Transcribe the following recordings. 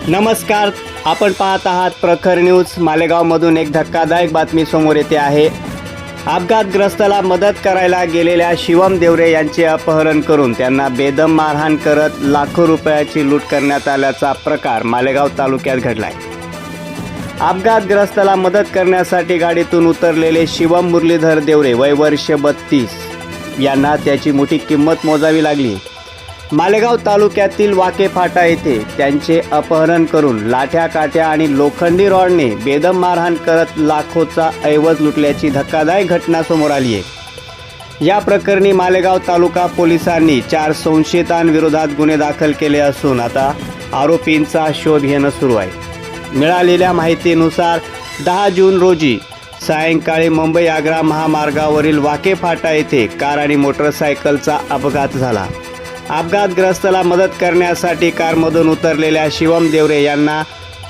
नमस्कार, आपण पाहत आहात प्रखर न्यूज। मालेगावमधून एक धक्कादायक बातमी समोर येते आहे। अपघातग्रस्ताला मदत करायला गेलेल्या शिवम देवरे यांचे अपहरण करून त्यांना बेदम मारहाण करत लाखो रुपयाची लूट करण्यात आल्याचा प्रकार मालेगाव तालुक्यात घडलाय। अपघातग्रस्ताला मदत करण्यासाठी गाडीतून उतरलेले शिवम मुरलीधर देवरे वय वर्ष 32 यांना त्याची मोठी किंमत मोजावी लागली। मालेगाव तालुक्यातील वाके फाटा येथे त्यांचे अपहरण करून लाठ्या काठ्या आणि लोखंडी रॉडने बेदम मारहाण करत लाखोचा ऐवज लुटल्याची धक्कादायक घटना समोर आली आहे। या प्रकरणी मालेगाव तालुका पोलिसांनी 4 संशयितांविरोधात गुन्हे दाखल केले असून आता आरोपींचा शोध घेणं सुरू आहे। मिळालेल्या माहितीनुसार 10 जून रोजी सायंकाळी मुंबई आग्रा महामार्गावरील वाके फाटा येथे कार आणि मोटरसायकलचा अपघात झाला। अपघातग्रस्ताला मदत करण्यासाठी कारमधून उतरलेल्या शिवम देवरे यांना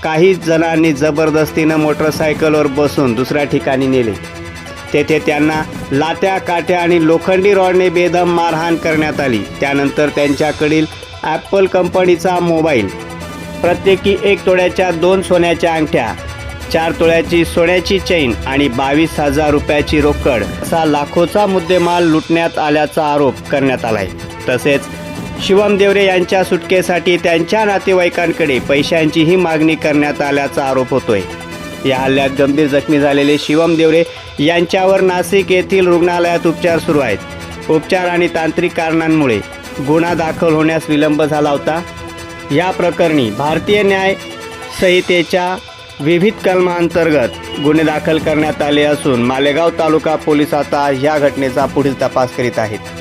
काही जणांनी जबरदस्तीने मोटरसायकलवर बसून दुसऱ्या ठिकाणी नेले। तेथे त्यांना लाट्या काठ्या आणि लोखंडी रॉडने बेदम मारहाण करण्यात आली। त्यानंतर त्यांच्याकडील ॲपल कंपनीचा मोबाईल, प्रत्येकी 1 तोळ्याच्या 2 सोन्याच्या अंगठ्या, 4 तोळ्याची सोन्याची चैन आणि 22,000 रुपयाची रोकड असा लाखोचा मुद्देमाल लुटण्यात आल्याचा आरोप करण्यात आलाय। तसेच शिवम देवरे यांच्या सुटकेसाठी त्यांच्या नातेवाईकांकडे पैशांचीही मागणी करण्यात आल्याचा आरोप होतोय। या हल्ल्यात गंभीर जखमी झालेले शिवम देवरे यांच्यावर नाशिक येथील रुग्णालयात उपचार सुरू आहेत। उपचार आणि तांत्रिक कारणांमुळे गुन्हा दाखल होण्यास विलंब झाला होता। या प्रकरणी भारतीय न्याय संहितेच्या विविध कलमांतर्गत गुन्हे दाखल करण्यात आले असून मालेगाव तालुका पोलीस आता या घटनेचा पुढील तपास करीत आहेत।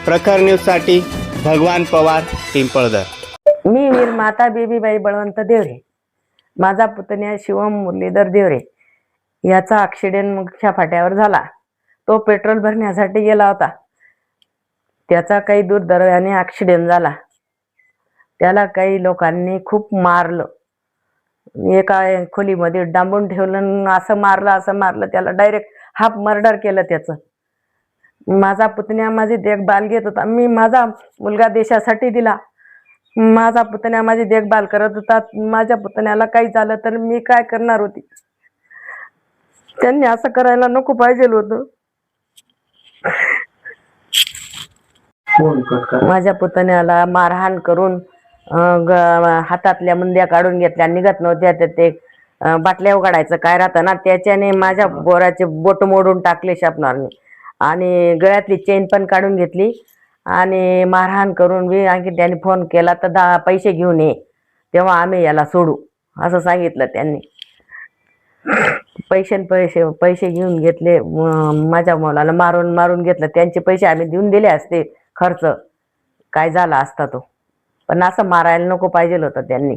प्रखर न्यूजसाठी भगवान पवार, पिंपळदर। मी निर्माता बेबीबाई बळवंत देवरे, माझा पुतण्या शिवम मुरलीधर देवरे याचा ॲक्सिडेंट मुख्या फाट्यावर झाला। तो पेट्रोल भरण्यासाठी गेला होता। त्याचा काही दुर्दैवाने ॲक्सिडेंट झाला। त्याला काही लोकांनी खूप मारलं, एका खोलीमध्ये डांबून ठेवलं, असं मारलं त्याला, डायरेक्ट हाफ मर्डर केलं त्याचं। माझा पुतण्या माझी देखभाल घेत होता। मी माझा मुलगा देशासाठी दिला, माझा पुतण्या माझी देखभाल करत होता। माझ्या पुतण्याला काही झालं तर मी काय करणार होती? त्यांनी असं करायला नको पाहिजे होतं। माझ्या पुतण्याला मारहाण करून हातातल्या मुंद्या काढून घेतल्या, निघत नव्हत्या। ते बाटल्या उघडायचं काय राहतं ना, त्याच्याने माझ्या बोराचे बोट मोडून टाकले शार्पनरने आणि गळ्यातली चेन पण काढून घेतली आणि मारहाण करून मी आणखी त्यांनी फोन केला तर पैसे घेऊन ये, तेव्हा आम्ही याला सोडू असं सांगितलं त्यांनी। पैसे घेऊन घेतले, माझ्या मुलाला मारून घेतलं। त्यांचे पैसे आम्ही देऊन दिले असते, खर्च काय झाला असता तो, पण असं मारायला नको पाहिजे होतं त्यांनी।